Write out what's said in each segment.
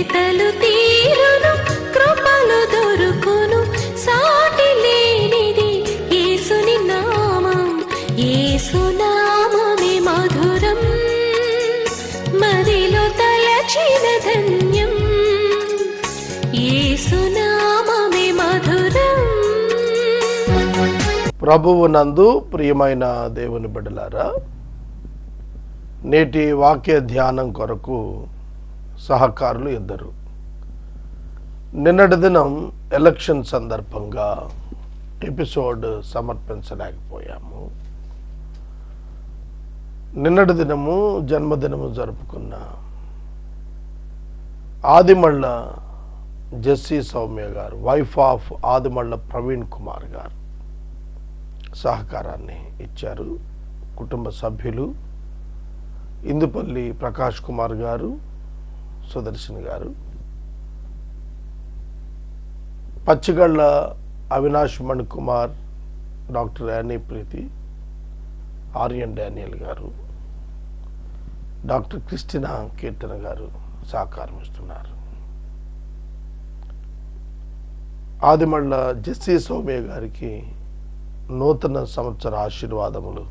వెతలు తీరును, కృపలు దొరుకును, సాటి లేనిది యేసుని నామం. యేసునామమే మధురం, మదిలో తలచిన ధన్యం. యేసునామమే మధురం. ప్రభువు నందు ప్రియమైన దేవుని బిడ్డలారా, నేటి వాక్య ధ్యానం కొరకు సహకారులు ఇద్దరు. నిన్నటి దినం ఎలక్షన్ సందర్భంగా ఎపిసోడ్ సమర్పించలేకపోయాము. నిన్నటి దినము జన్మదినము జరుపుకున్న ఆదిమళ్ళ జెస్సీ సౌమ్య గారు, వైఫ్ ఆఫ్ ఆదిమళ్ళ ప్రవీణ్ కుమార్ గారు సహకారాన్ని ఇచ్చారు. కుటుంబ సభ్యులు ఇందుపల్లి ప్రకాష్ కుమార్ గారు, సుదర్శన్ గారు, పచ్చిగళ్ళ అవినాష్ మణికుమార్, డాక్టర్ యానీ ప్రీతి, ఆర్యన్ డానియల్ గారు, డాక్టర్ క్రిస్టినా కీర్తన గారు సహకారం ఇస్తున్నారు. ఆదిమళ్ళ జెస్సీ సౌమ్య గారికి నూతన సంవత్సర ఆశీర్వాదములు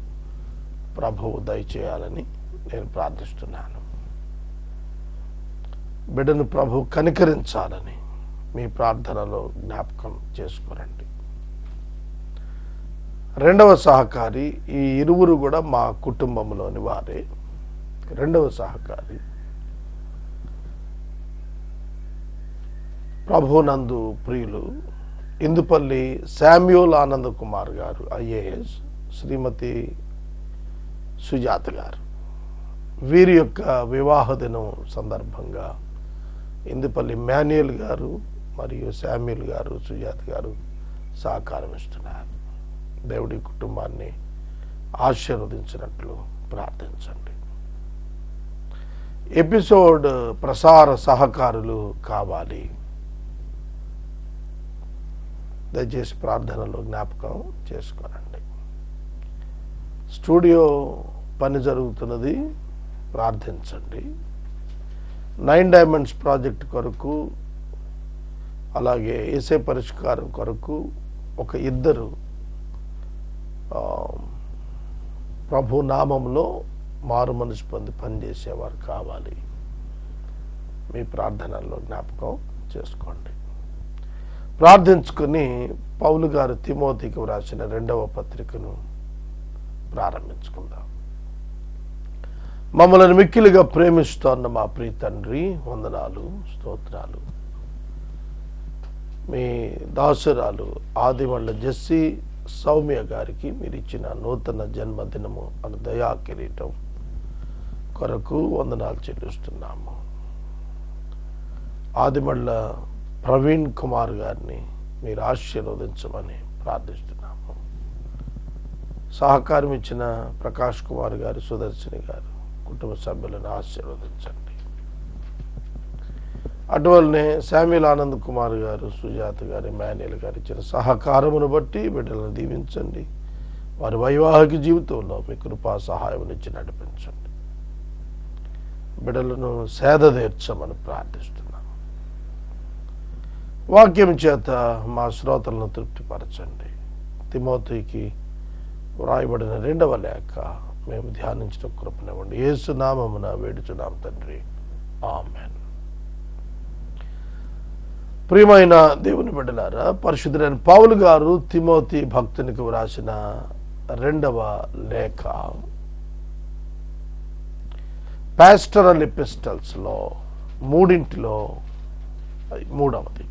ప్రభువు దయచేయాలని నేను ప్రార్థిస్తున్నాను. బిడ్డను ప్రభు కనికరించాలని మీ ప్రార్థనలో జ్ఞాపకం చేసుకోరండి. రెండవ సహకారి, ఈ ఇరువురు కూడా మా కుటుంబంలోని వారే. రెండవ సహకారి ప్రభునందు ప్రియులు ఇందుపల్లి శామ్యూల్ ఆనంద్ కుమార్ గారు, ఐఏఎస్, శ్రీమతి సుజాత గారు. వీరి యొక్క వివాహ దినం సందర్భంగా ఇందుపల్లి మాన్యుయల్ గారు మరియు శామ్యూల్ గారు, సుజాత గారు సహకారం ఇస్తున్నారు. దేవుడి కుటుంబాన్ని ఆశీర్వదించినట్లు ప్రార్థించండి. ఎపిసోడ్ ప్రసార సహకారులు కావాలి. దయచేసి ప్రార్థనలో జ్ఞాపకం చేసుకోనండి. స్టూడియో పని జరుగుతున్నది, ప్రార్థించండి. 9 డైమండ్స్ ప్రాజెక్ట్ కొరకు, అలాగే ఏసే పరిష్కారం కొరకు ఒక ఇద్దరు ప్రభు నామంలో మారు మనసు పొంది పనిచేసేవారు కావాలి. మీ ప్రార్థనల్లో జ్ఞాపకం చేసుకోండి. ప్రార్థించుకుని పౌలు గారు తిమోతికి వ్రాసిన 2వ పత్రికను ప్రారంభించుకుందాం. మమ్మల్ని మిక్కిలిగా ప్రేమిస్తున్న మా ప్రియ తండ్రి, వందనాలు, స్తోత్రాలు. మీ దాసురాలు ఆదిమళ్ళ జెస్సీ సౌమ్య గారికి మీరు ఇచ్చిన నూతన జన్మదినము అను దయా కిరీటం కొరకు వందనాలు చెల్లిస్తున్నాము. ఆదిమళ్ళ ప్రవీణ్ కుమార్ గారిని మీరు ఆశీర్వదించమని ప్రార్థిస్తున్నాము. సహకారం ఇచ్చిన ప్రకాష్ కుమార్ గారు, సుదర్శని గారు, కుటుంబ సభ్యులను ఆశీర్వదించండి. అటువలనే శామ్యూల్ ఆనంద్ కుమార్ గారు, సుజాత గారు, మాన్యుయల్ గారు ఇచ్చిన సహకారమును బట్టి బిడ్డలను దీవించండి. వారి వైవాహిక జీవితంలో మీ కృపా సహాయం ఇచ్చి నడిపించండి. బిడ్డలను సేద తీర్చమని ప్రార్థిస్తున్నాం. వాక్యం చేత మా శ్రోతలను తృప్తిపరచండి. తిమోతికి వ్రాయబడిన 2వ లేఖ మేము ధ్యానించిన కృపనివ్వండి. యేసు నామమున వేడుచున్నాం తండ్రి, ఆమేన్. ప్రియమైన దేవుని బిడ్డలారా, పరిశుద్ధులైన పౌలు గారు తిమోతి భక్తునికి వ్రాసిన 2వ లేఖ పాస్టరల్ ఎపిస్టల్స్ లో 3లో 3వది.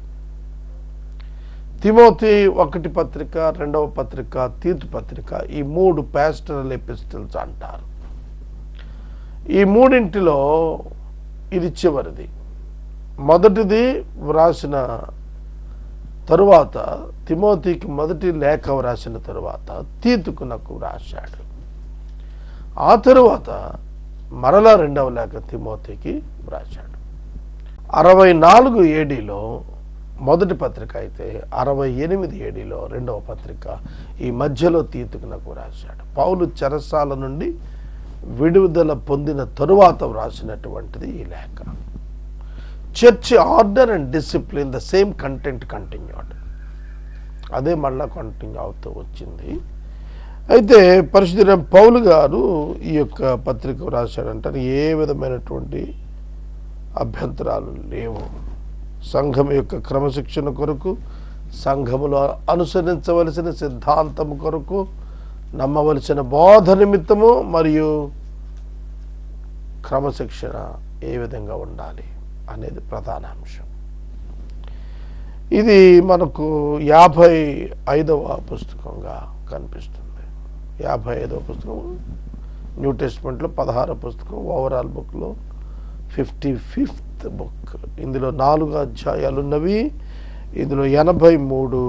తిమోతి 1 పత్రిక, 2వ పత్రిక, తీతు పత్రిక, ఈ 3 పాస్టరల్ ఎపిస్టల్స్ అంటారు. ఈ 3లో ఇది చివరిది. మొదటిది వ్రాసిన తరువాత, తిమోతికి మొదటి లేఖ వ్రాసిన తరువాత తీతుకు నాకు వ్రాశాడు. ఆ తరువాత మరలా 2వ లేఖ తిమోతికి వ్రాశాడు. 64 ఏడీలో మొదటి పత్రిక అయితే 68 ఏడీలో 2వ పత్రిక, ఈ మధ్యలో తీతుకు నాకు రాశాడు. పౌలు చెరసాల నుండి విడుదల పొందిన తరువాత వ్రాసినటువంటిది ఈ లేఖ. Church order and discipline the same content continued. అదే మళ్ళా కంటిన్యూ అవుతూ వచ్చింది. అయితే పరిశుద్ధుడైన పౌలు గారు ఈ యొక్క పత్రిక రాశాడంటారు, ఏ విధమైనటువంటి అభ్యంతరాలు లేవు. సంఘం యొక్క క్రమశిక్షణ కొరకు, సంఘములో అనుసరించవలసిన సిద్ధాంతం కొరకు, నమ్మవలసిన బోధ నిమిత్తము మరియు క్రమశిక్షణ ఏ విధంగా ఉండాలి అనేది ప్రధాన అంశం. ఇది మనకు 55వ పుస్తకంగా కనిపిస్తుంది. 55వ పుస్తకం న్యూ టెస్ట్మెంట్లో 16వ పుస్తకం, ఓవరాల్ బుక్లో 55th బుక్. ఇందులో 4 అధ్యాయాలు ఉన్నవి, ఇందులో 83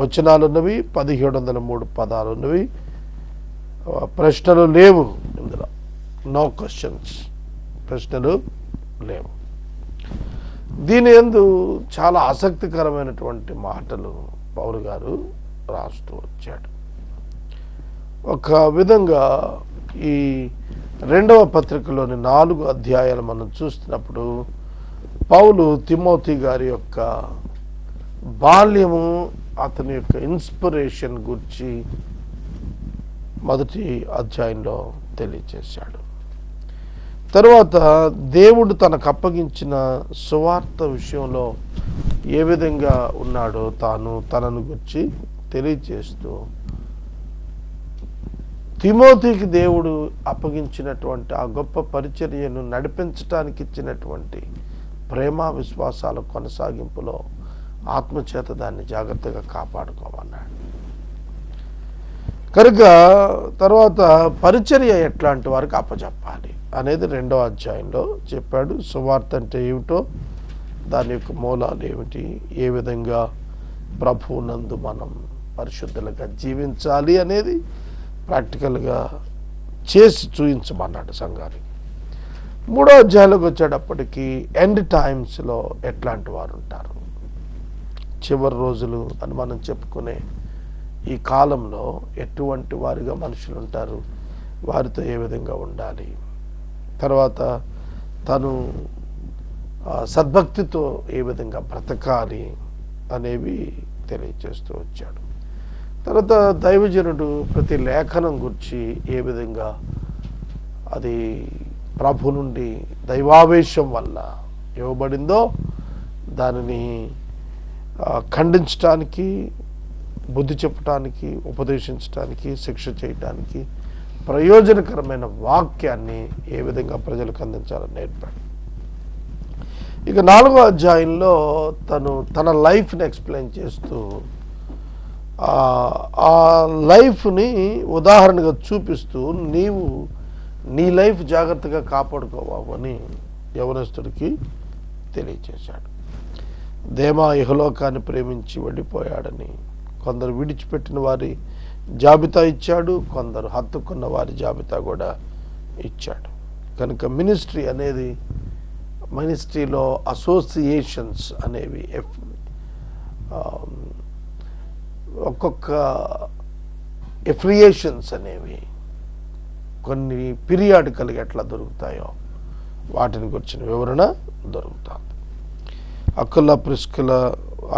వచనాలు ఉన్నవి, 1703 పదాలు ఉన్నవి. ప్రశ్నలు లేవు ఇందులో, నో క్వశ్చన్స్, ప్రశ్నలు లేవు. దీని యందు చాలా ఆసక్తికరమైనటువంటి మాటలు పౌలు గారు రాస్తూ వచ్చాడు. ఒక విధంగా ఈ 2వ పత్రికలోని 4 అధ్యాయాలు మనం చూస్తున్నప్పుడు పౌలు తిమోతి గారి యొక్క బాల్యము, అతని యొక్క ఇన్స్పిరేషన్ గురించి మొదటి అధ్యాయంలో తెలియచేశాడు. తరువాత దేవుడు తనకు అప్పగించిన సువార్త విషయంలో ఏ విధంగా ఉన్నాడో తనను గురించి తెలియచేస్తూ తిమోతికి దేవుడు అప్పగించినటువంటి ఆ గొప్ప పరిచర్యను నడిపించడానికి ఇచ్చినటువంటి ప్రేమ విశ్వాసాల కొనసాగింపులో ఆత్మచేత దాన్ని జాగ్రత్తగా కాపాడుకోమన్నాడు. కనుక తర్వాత పరిచర్య ఎట్లాంటి వారికి అప్పచెప్పాలి అనేది 2వ అధ్యాయంలో చెప్పాడు. సువార్త అంటే ఏమిటో, దాని యొక్క మూలాలు ఏమిటి, ఏ విధంగా ప్రభువునందు మనం పరిశుద్ధులుగా జీవించాలి అనేది ప్రాక్టికల్గా చేసి చూపించమన్నాడు సంఘానికి. 3వ అధ్యాయంలోకి వచ్చేటప్పటికి ఎండ్ టైమ్స్లో ఎట్లాంటి వారు ఉంటారు, చివరి రోజులు అని మనం చెప్పుకునే ఈ కాలంలో ఎటువంటి వారిగా మనుషులు ఉంటారు, వారితో ఏ విధంగా ఉండాలి, తర్వాత తను సద్భక్తితో ఏ విధంగా బ్రతకాలి అనేవి తెలియచేస్తూ వచ్చాడు. తర్వాత దైవజనుడు ప్రతి లేఖనం గురించి ఏ విధంగా అది ప్రభు నుండి దైవావేశం వల్ల ఇవ్వబడిందో దానిని ఖండించటానికి, బుద్ధి చెప్పటానికి, ఉపదేశించటానికి, శిక్ష చేయటానికి ప్రయోజనకరమైన వాక్యాన్ని ఏ విధంగా ప్రజలకు అందించాలని నేర్పాడు. ఇక 4వ అధ్యాయంలో తన లైఫ్ని ఎక్స్ప్లెయిన్ చేస్తూ ఆ లైఫ్ని ఉదాహరణగా చూపిస్తూ నీవు నీ లైఫ్ జాగ్రత్తగా కాపాడుకోవావు అని యవనస్తుడికి తెలియచేశాడు. దేమా ఇహలోకాన్ని ప్రేమించి వెళ్ళిపోయాడని కొందరు విడిచిపెట్టిన వారి జాబితా ఇచ్చాడు, కొందరు హత్తుకున్న వారి జాబితా కూడా ఇచ్చాడు. కనుక మినిస్ట్రీలో అసోసియేషన్స్ అనేవి ఒక్కొక్క ఎఫిలియేషన్స్ అనేవి కొన్ని పీరియాడికల్గా ఎట్లా దొరుకుతాయో వాటిని గురించిన వివరణ దొరుకుతుంది. అక్కుల ప్రిస్కుల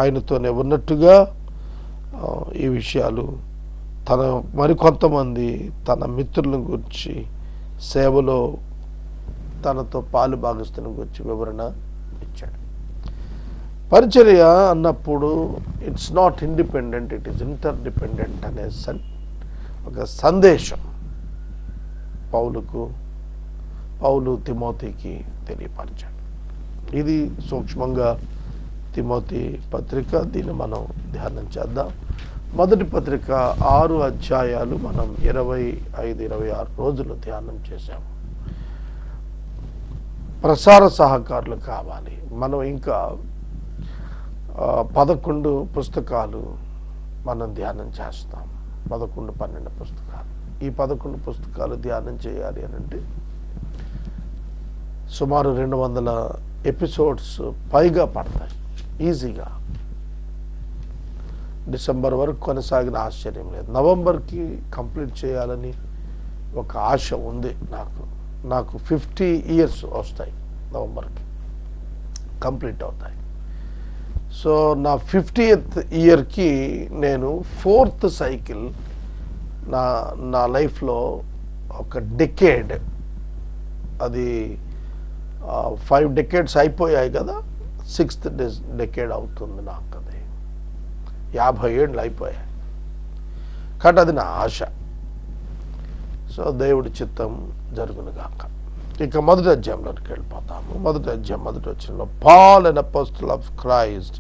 ఆయనతోనే ఉన్నట్టుగా ఈ విషయాలు మరికొంతమంది తన మిత్రుల గురించి, సేవలో తనతో పాలు భాగస్తుల గురించి వివరణ ఇచ్చాడు. పరిచర్య అన్నప్పుడు it's not independent, it is interdependent అనే ఒక సందేశం పౌలు తిమోతికి తెలియపరిచాడు. ఇది సూక్ష్మంగా తిమోతి పత్రిక, దీన్ని మనం ధ్యానం చేద్దాం. మొదటి పత్రిక 6 అధ్యాయాలు మనం 25-26 రోజులు ధ్యానం చేశాము. ప్రసార సహకారులు కావాలి. మనం ఇంకా 11 పుస్తకాలు మనం ధ్యానం చేస్తాం, 11-12 పుస్తకాలు. ఈ 11 పుస్తకాలు ధ్యానం చేయాలి అని అంటే సుమారు 200 ఎపిసోడ్స్ పైగా పడతాయి ఈజీగా. డిసెంబర్ వరకు కొనసాగిన ఆశ్చర్యం లేదు. నవంబర్కి కంప్లీట్ చేయాలని ఒక ఆశ ఉంది నాకు 50 years వస్తాయి నవంబర్కి. కంప్లీట్ అవుతాయి. సో నా 50th ఇయర్కి నేను 4th సైకిల్ నా లైఫ్లో ఒక డెకేడ్, అది 5 డెకేడ్స్ అయిపోయాయి కదా, 6th డెకేడ్ అవుతుంది నాకు. అది 50 ఏళ్ళు అయిపోయాయి కాబట్టి అది నా ఆశ. సో దేవుడి చిత్తం జరుగును గాక. ఇక మొదటి అధ్యాయంలోకి వెళ్ళిపోతాము. మొదటి అధ్యాయం మొదటి వచనంలో, Paul, an apostle of Christ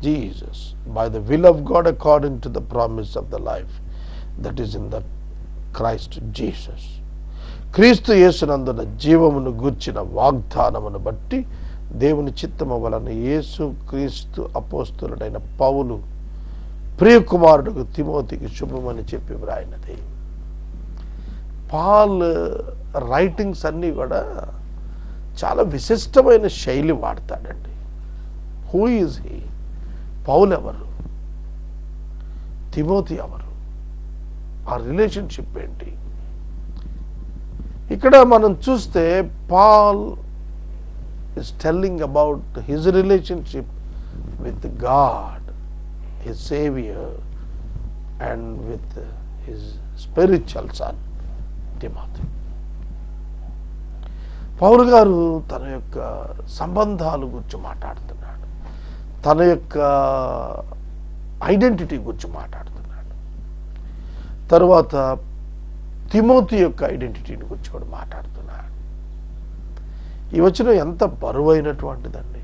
Jesus, by the will of God according to the promise of the life that is in the Christ Jesus. క్రీస్తు యేసునందున జీవమును గూర్చిన వాగ్దానమును బట్టి దేవుని చిత్తము వలన యేసు క్రీస్తు అపోస్తలుడైన పౌలు ప్రియకుమారుడు తిమోతికి శుభమని చెప్పి వ్రాయినది. పాల్ రైటింగ్స్ అన్నీ కూడా చాలా విశిష్టమైన శైలి వాడతాడండి. Who is he? పౌల్ ఎవరు? తిమోతి ఎవరు? ఆ రిలేషన్షిప్ ఏంటి? ఇక్కడ మనం చూస్తే Paul is telling about his relationship with God, his Savior, and with his spiritual son, Timothy. పౌలు గారు తన యొక్క సంబంధాల గురించి మాట్లాడుతున్నాడు, తన యొక్క ఐడెంటిటీ గురించి మాట్లాడుతున్నాడు. తర్వాత తిమోతి యొక్క ఐడెంటిటీని గురించి కూడా మాట్లాడుతున్నాడు. ఈ వచనం ఎంత బరువైనటువంటిదండి.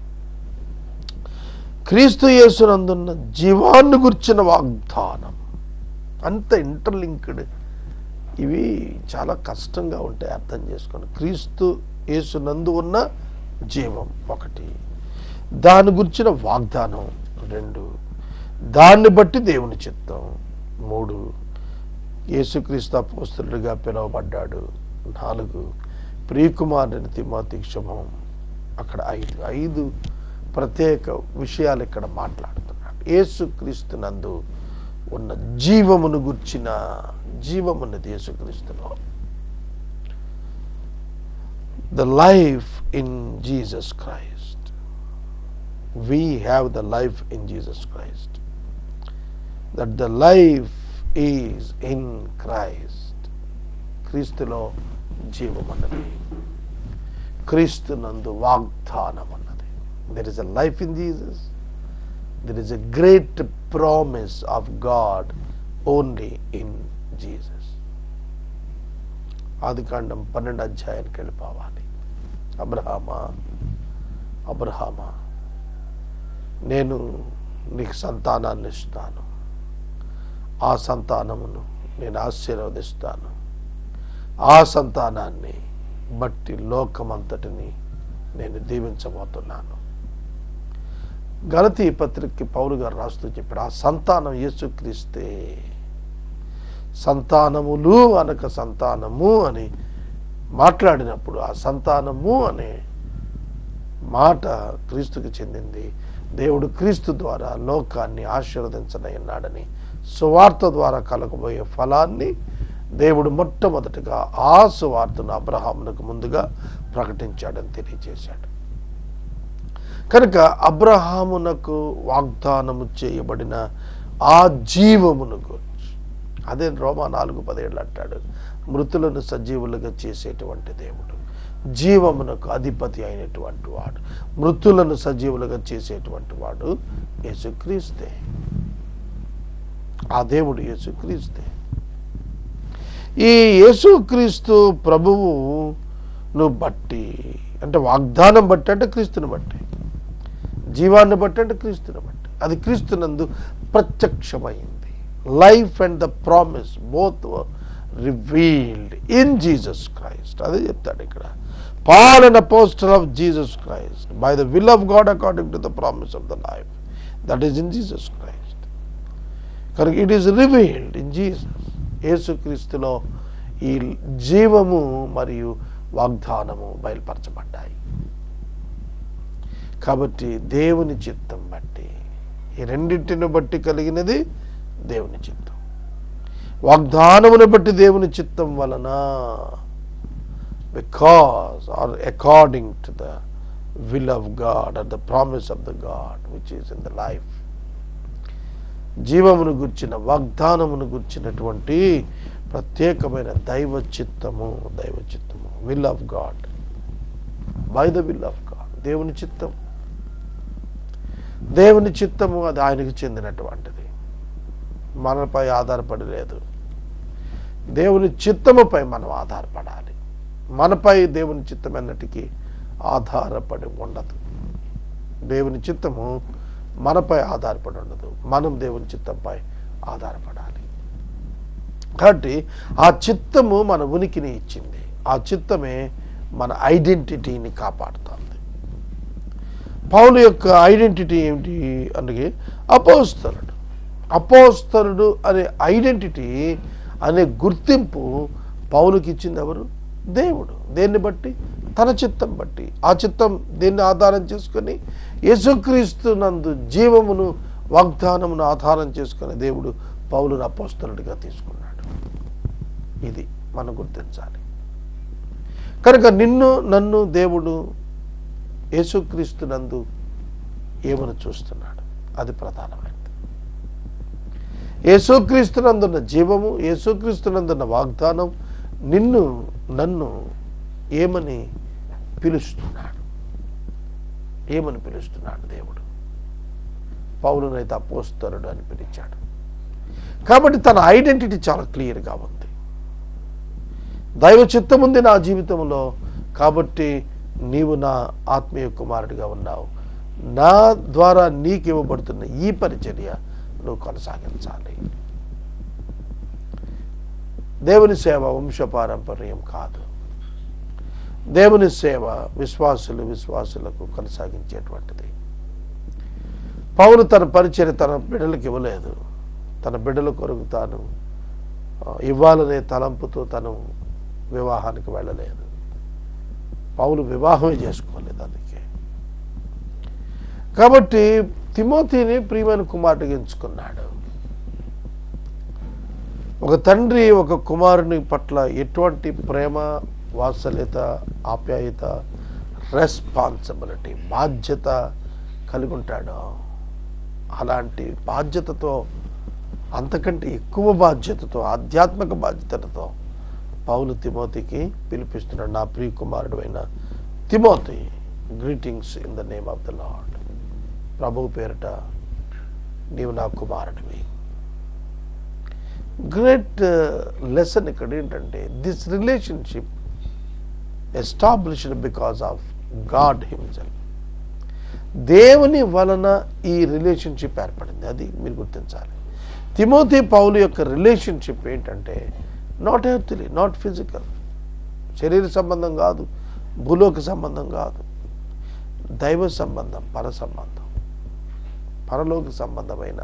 క్రీస్తు యేసునందున్న జీవాన్ని గుర్చిన వాగ్దానం, అంత ఇంటర్లింక్డ్. ఇవి చాలా కష్టంగా ఉంటాయి అర్థం చేసుకొని. క్రీస్తు యేసునందు ఉన్న జీవం ఒకటి, దాని గురించిన వాగ్దానం 2, దాన్ని బట్టి దేవుని చిత్తం 3, యేసుక్రీస్తు అపోస్తలుడిగా పిలువబడ్డాడు 4, ప్రియకుమారుని తిమోతికి శుభం అక్కడ 5 ప్రత్యేక విషయాలు ఇక్కడ మాట్లాడుతున్నాడు. యేసుక్రీస్తునందు ఉన్న జీవమును గుర్చిన జీవమున్నది యేసుక్రీస్తులో. The life in Jesus Christ. We have the life in Jesus Christ. That the life is in Christ. క్రీస్తులో జీవమన్నది, క్రీస్తునందు వాగ్దానం అన్నది. There is a life in Jesus. There is a great promise of God only in Jesus. ఆదికాండం 12వ అధ్యాయానికి వెళ్ళిపోవాలి. అబ్రహామా, నేను నీకు సంతానాన్ని ఇస్తాను, ఆ సంతానమును నేను ఆశీర్వదిస్తాను, ఆ సంతానాన్ని బట్టి లోకమంతటిని నేను దీవించబోతున్నాను. గలతీ పత్రికకి పౌలు గారు రాస్తూ చెప్పాడు, ఆ సంతానం యేసుక్రీస్తే. సంతానములు అనక సంతానము అని మాట్లాడినప్పుడు ఆ సంతానము అనే మాట క్రీస్తుకి చెందింది. దేవుడు క్రీస్తు ద్వారా లోకాన్ని ఆశీర్వదించనన్నాడని, సువార్త ద్వారా కలగబోయే ఫలాన్ని దేవుడు మొట్టమొదటిగా ఆ సువార్తను అబ్రహామునకు ముందుగా ప్రకటించాడని తెలియజేశాడు. కనుక అబ్రహామునకు వాగ్దానము చేయబడిన ఆ జీవమును గురించి, అదే రోమా 4:17 అంటాడు, మృతులను సజీవులుగా చేసేటువంటి దేవుడు, జీవమునకు అధిపతి అయినటువంటి వాడు, మృతులను సజీవులుగా చేసేటువంటి వాడు యేసుక్రీస్తే. ఆ దేవుడు యేసుక్రీస్తే. ఈ యేసుక్రీస్తు ప్రభువును బట్టి, అంటే వాగ్దానం బట్టి అంటే క్రీస్తుని బట్టి, జీవాన్ని బట్టి అంటే క్రీస్తుని బట్టి, అది క్రీస్తునందు ప్రత్యక్షమైంది. Life and the promise both revealed in Jesus Christ. అదే చెప్తాడు ఇక్కడ. Paul, an apostle of Jesus Christ, by the will of God according to the promise of the life that is in Jesus Christ. కనుక it is revealed in Jesus. యేసుక్రీస్తులో ఈ జీవము మరియు వాగ్దానము బయలుపరచబడ్డాయి. కాబట్టి దేవుని చిత్తం బట్టి, ఈ రెండింటిని బట్టి కలిగినది దేవుని చిత్తం. వాగ్దానమును బట్టి దేవుని చిత్తం వలన, because or according to the will of God and the promise of the God which is in the life. జీవమును గుర్చిన వాగ్దానమును గుర్చినటువంటి ప్రత్యేకమైన దైవ చిత్తము will of God, by the will of God. దేవుని చిత్తము అది ఆయనకు చెందినటువంటిది, మనపై ఆధారపడి లేదు. దేవుని చిత్తముపై మనం ఆధారపడాలి. మనపై దేవుని చిత్తం ఎన్నటికీ ఆధారపడి ఉండదు. దేవుని చిత్తము మనపై ఆధారపడి ఉండదు, మనం దేవుని చిత్తంపై ఆధారపడాలి. కాబట్టి ఆ చిత్తము మన ఉనికిని ఇచ్చింది. ఆ చిత్తమే మన ఐడెంటిటీని కాపాడుతుంది. పౌలు యొక్క ఐడెంటిటీ ఏమిటి అంటే అపోస్తలుడు అనే ఐడెంటిటీ అనే గుర్తింపు పౌలుకి ఇచ్చింది ఎవరు? దేవుడు. దేన్ని బట్టి? తన చిత్తం బట్టి. ఆ చిత్తం దేన్ని ఆధారం చేసుకొని? యేసుక్రీస్తు నందు జీవమును వాగ్దానమును ఆధారం చేసుకుని దేవుడు పౌలును అపోస్తలుడిగా తీసుకున్నాడు. ఇది మనం గుర్తించాలి. కనుక నన్ను దేవుడు యేసుక్రీస్తు నందు ఏమని చూస్తున్నాడు? అది ప్రధానమైనది. యేసుక్రీస్తు నందున్న జీవము, యేసుక్రీస్తు నందున్న వాగ్దానం నన్ను ఏమని పిలుస్తున్నాడు? దేవుడు పౌలునైతే అపోస్తలుడు అని పిలిచాడు. కాబట్టి తన ఐడెంటిటీ చాలా క్లియర్గా ఉంది. దైవ చిత్తం ఉంది నా జీవితంలో, కాబట్టి నీవు నా ఆత్మీయ కుమారుడిగా ఉన్నావు. నా ద్వారా నీకు ఇవ్వబడుతున్న ఈ పరిచర్య నువ్వు కొనసాగించాలి. దేవుని సేవ వంశపారంపర్యం కాదు. దేవుని సేవ విశ్వాసులకు కొనసాగించేటువంటిది. పౌలు తన పరిచర్య తన బిడ్డలకు ఇవ్వలేదు. తన బిడ్డల కొరకు తాను ఇవ్వాలనే తలంపుతో తను వివాహానికి వెళ్ళలేదు. పౌలు వివాహమే చేసుకోలేదు. అందుకే కాబట్టి తిమోతిని ప్రియమైన కుమారుడిగా ఎంచుకున్నాడు. ఒక తండ్రి ఒక కుమారుని పట్ల ఎటువంటి ప్రేమ, వాత్సల్యత, ఆప్యాయత, రెస్పాన్సిబిలిటీ, బాధ్యత కలిగి ఉంటాడో అలాంటి బాధ్యతతో, అంతకంటే ఎక్కువ బాధ్యతతో, ఆధ్యాత్మిక బాధ్యతలతో పౌలు తిమోతికి పిలిపిస్తున్నాడు. నా ప్రియ కుమారుడు అయిన Timothy, greetings in the name of the lord. ప్రభువు పేరిట నీవు నా కుమారుడివి. గ్రేట్ లెసన్ ఇక్కడ ఏంటంటే, this relationship established because of God himself. దేవుని వలన ఈ రిలేషన్షిప్ ఏర్పడింది. అది మీరు గుర్తించాలి. తిమోతి పౌలు యొక్క రిలేషన్షిప్ ఏంటంటే నాట్ ఎర్త్లీ, నాట్ ఫిజికల్, శరీర సంబంధం కాదు, భూలోక సంబంధం కాదు, దైవ సంబంధం, పరలోక సంబంధమైన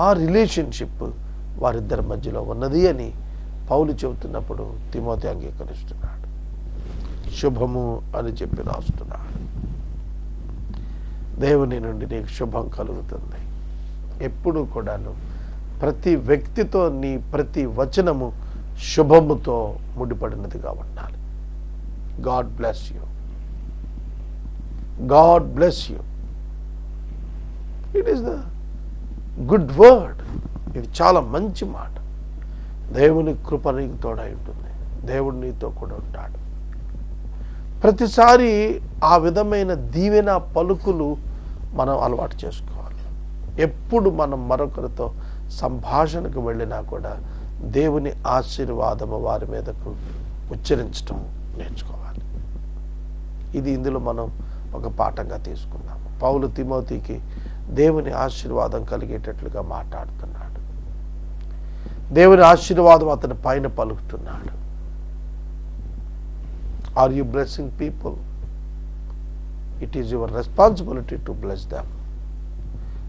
ఆ రిలేషన్షిప్ వారిద్దరి మధ్యలో ఉన్నది అని పౌలు చెబుతున్నప్పుడు తిమోతి అంగీకరిస్తున్నాడు. శుభము అని చెప్పి రాస్తున్నాడు. దేవుని నుండి నీకు శుభం కలుగుతుంది. ఎప్పుడు కూడాను ప్రతి వ్యక్తితో నీ ప్రతి వచనము శుభముతో ముడిపడినదిగా ఉండాలి. God bless you, God bless you. It is the good word. ఇది చాలా మంచి మాట. దేవుని కృప నీకు తోడై ఉంటుంది. దేవుడు నీతో కూడా ఉంటాడు. ప్రతిసారి ఆ విధమైన దీవెన పలుకులు మనం అలవాటు చేసుకోవాలి. ఎప్పుడు మనం మరొకరితో సంభాషణకు వెళ్ళినా కూడా దేవుని ఆశీర్వాదము వారి మీదకు ఉచ్చరించడం నేర్చుకోవాలి. ఇది ఇందులో మనం ఒక పాఠంగా తీసుకుందాము. పౌలు తిమోతికి దేవుని ఆశీర్వాదం కలిగేటట్లుగా మాట్లాడుతున్నాడు. దేవుని ఆశీర్వాదం అతని పైన పలుకుతున్నాడు. Are you blessing people? It is your responsibility to bless them.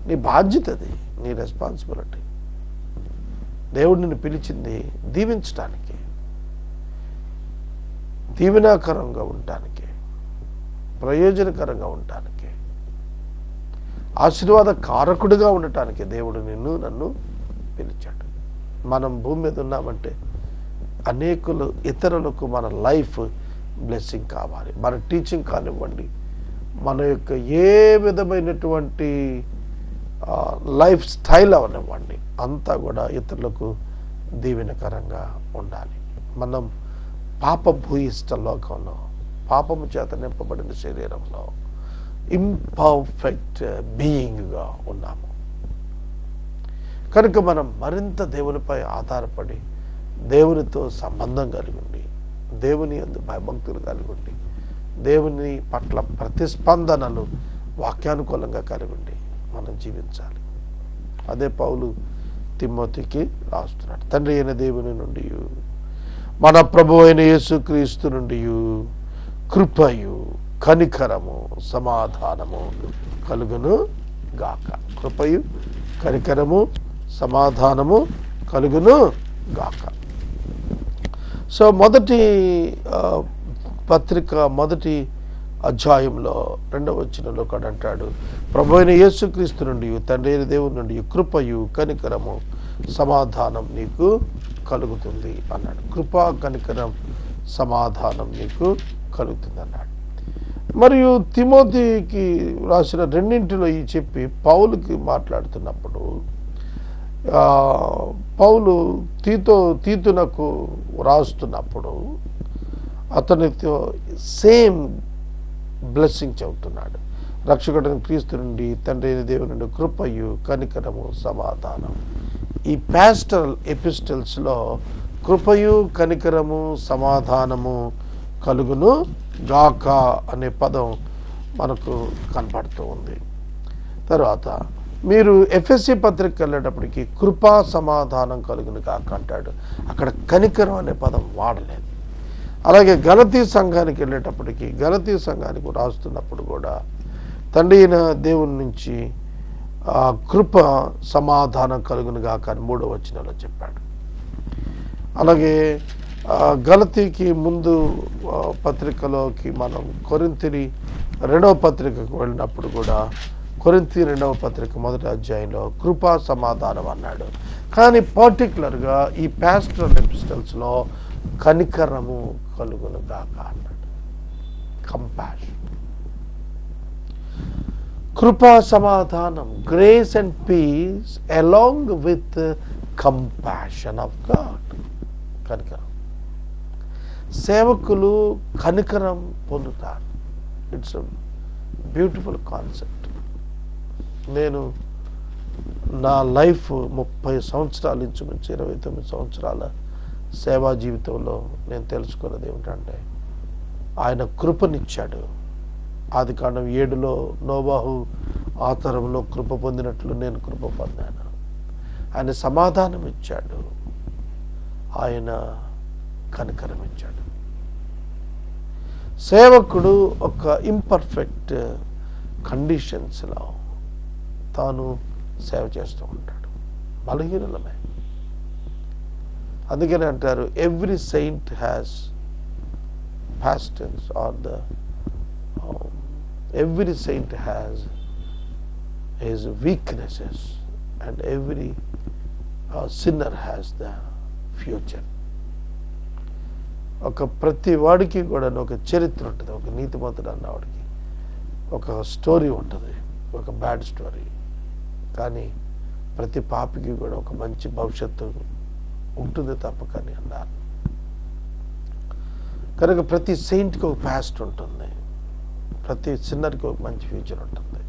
నీ బాధ్యత అది, నీ రెస్పాన్సిబిలిటీ. దేవుడు నిన్ను పిలిచింది దీవించడానికి, దీవెనాకరంగా ఉండటానికి, ప్రయోజనకరంగా ఉండటానికి, ఆశీర్వాద కారకుడిగా ఉండటానికి దేవుడు నన్ను పిలిచాడు. మనం భూమి మీద ఉన్నామంటే ఇతరులకు మన లైఫ్ బ్లెస్సింగ్ కావాలి. మన టీచింగ్ కానివ్వండి, మన యొక్క ఏ విధమైనటువంటి లైఫ్ స్టైల్ అవనివ్వండి, అంతా కూడా ఇతరులకు దీవెనకరంగా ఉండాలి. మనం పాప భూయిష్ట లోకంలో, పాపము చేత నింపబడిన శరీరంలో ఇంపర్ఫెక్ట్ బీయింగ్గా ఉన్నాము. కనుక మనం మరింత దేవునిపై ఆధారపడి దేవునితో సంబంధం కలిగి ఉండి, దేవుని యందు భయభక్తులు కలిగి ఉండి, దేవుని పట్ల ప్రతిస్పందనలు వాక్యానుకూలంగా కలిగి ఉండి మనం జీవించాలి. అదే పౌలు తిమోతికి రాస్తున్నాడు. తండ్రి అయిన దేవుని నుండి, మన ప్రభు అయిన యేసుక్రీస్తు నుండి కృపయు కనికరము సమాధానము కలుగును గాక. కృపయు కనికరము సమాధానము కలుగును గాక. సో మొదటి పత్రిక మొదటి అధ్యాయంలో 2వ వచనంలో కూడా అంటాడు, ప్రభు అయిన యేసుక్రీస్తు నుండి తండ్రి అయిన దేవుని నుండి కృపయు కనికరము సమాధానం నీకు కలుగుతుంది అన్నాడు. కృపా కనికరం సమాధానం నీకు కలుగుతుంది అన్నాడు. మరియు తిమోతికి రాసిన రెండింటిలో ఈ చెప్పి పౌలుకి మాట్లాడుతున్నప్పుడు, పౌలు తీతునకు రాస్తున్నప్పుడు అతనితో సేమ్ బ్లెస్సింగ్ చెబుతున్నాడు. రక్షకుడైన క్రీస్తు నుండి తండ్రి అయిన దేవుని నుండి కృపయు కనికరము సమాధానం. ఈ పాస్టరల్ ఎపిస్టల్స్లో కృపయు కనికరము సమాధానము కలుగును గాక అనే పదం మనకు కనపడుతూ ఉంది. తర్వాత మీరు ఎఫ్ఎస్సి పత్రిక వెళ్ళేటప్పటికి కృపా సమాధానం కలుగును గాక అంటాడు. అక్కడ కనికరం అనే పదం వాడలేదు. అలాగే గలతీ సంఘానికి వెళ్ళేటప్పటికి గలతీ సంఘానికి రాస్తున్నప్పుడు కూడా తండ్రి అయిన దేవుని నుంచి కృప సమాధానం కలుగును గాక అని 3వ వచనంలో చెప్పాడు. అలాగే గలతీకి ముందు పత్రికలోకి మనం కొరింథీ 2వ పత్రికకు వెళ్ళినప్పుడు కూడా కొరింథీ 2వ పత్రిక 1వ అధ్యాయంలో కృపా సమాధానం అన్నాడు. కానీ పర్టికులర్గా ఈ పాస్టరల్ ఎపిస్టల్స్లో కనికరము కలుగును గాక అన్నాడు. కంపాషన్, కృపా సమాధానం, grace and peace along with compassion of God. కనికరం, సేవకులు కనికరం పొందుతారు. It's beautiful concept. నేను నా లైఫ్ 30 సంవత్సరాల ఇంచుమించు 29 సంవత్సరాల సేవా జీవితంలో నేను తెలుసుకున్నది ఏమిటంటే, ఆయన కృపనిచ్చాడు. ఆదికాండం 7లో నోవాహు ఆ తరంలో కృప పొందినట్లు నేను కృప పొందాను. ఆయన సమాధానం ఇచ్చాడు, ఆయన కనికరం ఇచ్చాడు. సేవకుడు ఒక ఇంపర్ఫెక్ట్ కండిషన్స్లో తాను సేవ చేస్తూ ఉంటాడు. బలహీనమే. అందుకని అంటారు, every Saint has past tense, or every saint has his weaknesses and every sinner has the future. ఒక ప్రతి వాడికి కూడా ఒక చరిత్ర ఉంటుంది. ఒక నీతిమంతుడు అన్నవాడికి ఒక స్టోరీ ఉంటుంది, ఒక బ్యాడ్ స్టోరీ. కానీ ప్రతి పాపికి కూడా ఒక మంచి భవిష్యత్తు ఉంటుంది తప్పకని అన్నారు. కనుక ప్రతి సెయింట్కి ఒక పాస్ట్ ఉంటుంది, ప్రతి సిన్నర్కి ఒక మంచి ఫ్యూచర్ ఉంటుంది.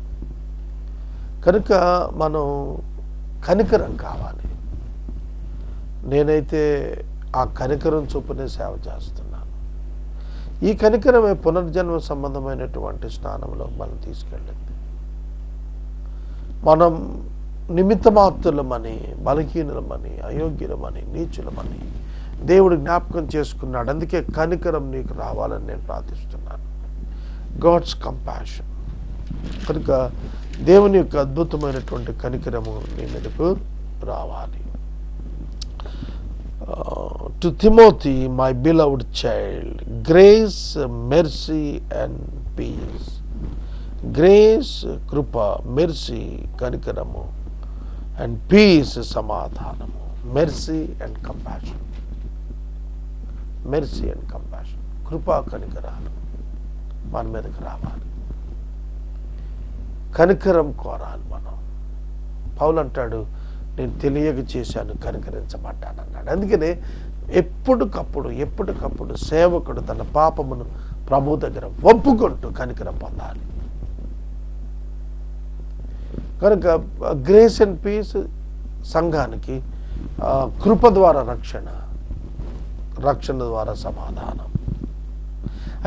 కనుక మనం కనికరం కావాలి. నేనైతే ఆ కనికరం చొప్పునే సేవ చేస్తున్నాను. ఈ కనికరమే పునర్జన్మ సంబంధమైనటువంటి స్నానంలో మనం తీసుకెళ్ళింది. మనం నిమిత్తమాత్రులమని, బలహీనులమని, అయోగ్యులమని, నీచులమని దేవుడు జ్ఞాపకం చేసుకున్నాడు. అందుకే కనికరం నీకు రావాలని నేను ప్రార్థిస్తున్నాను. God's compassion. కనుక దేవుని యొక్క అద్భుతమైనటువంటి కనికరము నీ మీదకు రావాలి. To Timothy, my beloved child, grace, mercy and peace. Grace, కృప, మెర్సీ, కనికరము, అండ్ పీస్, సమాధానము. Mercy and compassion. Mercy and compassion, కృపా కనికరాలు మన మీదకి రావాలి. కనికరం కోరాలి మనం. పౌలు అంటాడు, నేను తెలియక చేశాను, కనికరించబడ్డాను అన్నాడు. అందుకనే ఎప్పటికప్పుడు సేవకుడు తన పాపమును ప్రభు దగ్గర ఒప్పుకుంటూ కనికరం పొందాలి. కనుక గ్రేస్ అండ్ పీస్ సంఘానికి కృప ద్వారా రక్షణ ద్వారా సమాధానం.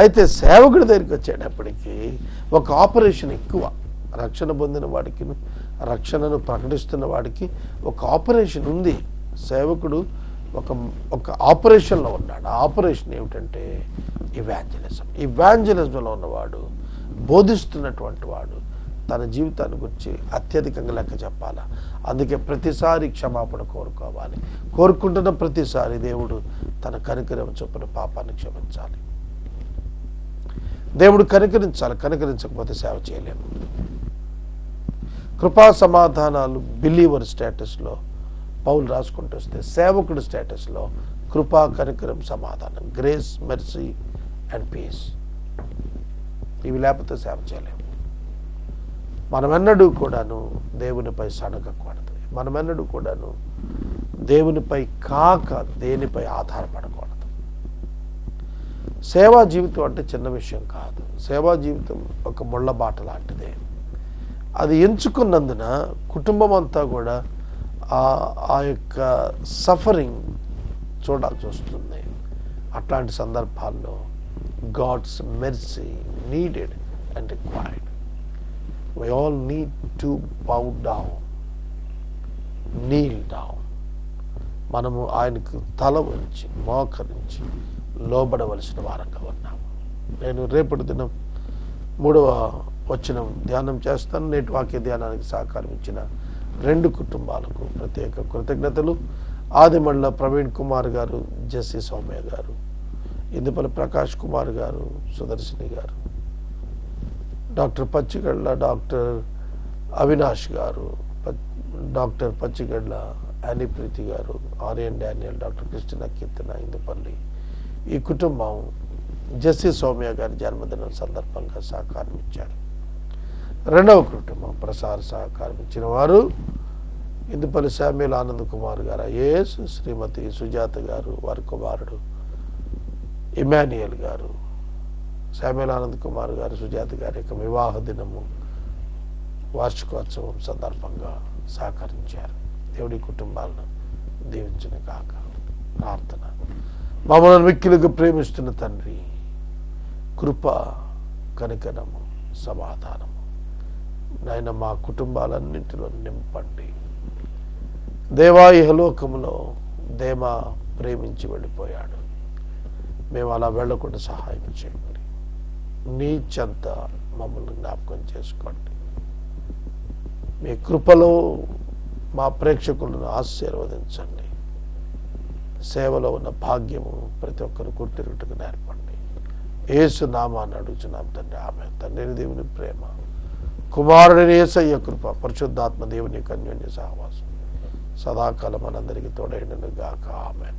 అయితే సేవకుడి దగ్గరికి వచ్చేటప్పటికి ఒక ఆపరేషన్ ఎక్కువ. రక్షణ పొందిన వాడికి, రక్షణను ప్రకటిస్తున్న వాడికి ఒక ఆపరేషన్ ఉంది. సేవకుడు ఒక ఆపరేషన్లో ఉన్నాడు. ఆ ఆపరేషన్ ఏమిటంటే ఇవాంజలిజంలో ఉన్నవాడు, బోధిస్తున్నటువంటి వాడు తన జీవితాన్ని గురించి అత్యధికంగా లెక్క చెప్పాలా. అందుకే ప్రతిసారి క్షమాపణ కోరుకోవాలి. కోరుకుంటున్న ప్రతిసారి దేవుడు తన కనికరం చొప్పున పాపాన్ని క్షమించాలి. దేవుడు కనికరించాలి. కనికరించకపోతే సేవ చేయలేము. కృపా సమాధానాలు బిలీవర్ స్టేటస్లో పౌలు రాసుకుంటూ వస్తే, సేవకుడు స్టేటస్లో కృపా, కనికరం, సమాధానం, గ్రేస్, మెర్సీ అండ్ పీస్. ఇవి లేకపోతే సేవ చేయలేము. మనమెన్నడూ కూడాను దేవునిపై సడగకూడదు. మనమెన్నడూ కూడాను దేవునిపై కాక దేనిపై ఆధారపడకూడదు. సేవా జీవితం అంటే చిన్న విషయం కాదు. సేవా జీవితం ఒక ముళ్ళ బాట లాంటిదే. అది ఎంచుకున్నందున కుటుంబం అంతా కూడా ఆ యొక్క సఫరింగ్ చూడాల్సి వస్తుంది. అట్లాంటి సందర్భాల్లో God's mercy needed and required. We all need to bow down, kneel down. మనము ఆయనకు తల వంచి మోకరించి లోబడవలసిన వారంగా ఉన్నాము. నేను రేపటి దినం 3వ వచనం ధ్యానం చేస్తాను. నేటి వాక్య ధ్యానానికి సహకారం ఇచ్చిన 2 కుటుంబాలకు ప్రత్యేక కృతజ్ఞతలు. ఆదిమళ్ళ ప్రవీణ్ కుమార్ గారు, జెస్సీ సౌమ్య గారు, ఇందుపల్లి ప్రకాష్ కుమార్ గారు, సుదర్శిని గారు, డాక్టర్ పచ్చిగడ్ల డాక్టర్ అవినాష్ గారు, డాక్టర్ పచ్చిగడ్ల యానిప్రీతి గారు, ఆర్యన్ డానియల్, డాక్టర్ కృష్ణ కీర్తన, ఇందుపల్లి. ఈ కుటుంబం జెస్సీ సౌమ్య గారి జన్మదినం సందర్భంగా సహకారం ఇచ్చారు. 2వ కుటుంబం ప్రసార సహకారం ఇచ్చిన వారు ఇందుపల్లి శామ్యుల్ ఆనంద్ కుమార్ గారు, ఐఏఎస్, శ్రీమతి సుజాత గారు, వారి కుమారుడు ఇమాన్యుయల్ గారు, శామ్యుల్ ఆనంద్ కుమార్ గారు, సుజాత గారి యొక్క వివాహ దినము వార్షికోత్సవం సందర్భంగా సహకరించారు. దేవుడి కుటుంబాలను దీవించును కాక. ప్రార్థన. మమ్మల్ని మిక్కిలుగా ప్రేమిస్తున్న తండ్రి, కృప, కనికరము, సమాధానము నాయన మా కుటుంబాలన్నింటిలో నింపండి. దేవా, ఇహలోకములో దేమా ప్రేమించి వెళ్ళిపోయాడు. మేము అలా వెళ్ళకుండా సహాయం చేయండి. నీ చెంత మమ్మల్ని జ్ఞాపకం చేసుకోండి. మీ కృపలో మా ప్రేక్షకులను ఆశీర్వదించండి. సేవలో ఉన్న భాగ్యము ప్రతి ఒక్కరు గుర్తిరుటకు నేర్పండి. యేసు నామాన్ని అడుగుచున్నాం తండ్రి, ఆమేన్. తండ్రి దేవుని ప్రేమ, కుమారుడిని యేసయ్య కృప, పరిశుద్ధాత్మ దేవుని యొక్క అన్యోన్య సహవాసం సదాకాలం మనందరికీ తోడైండును గాక. ఆమేన్.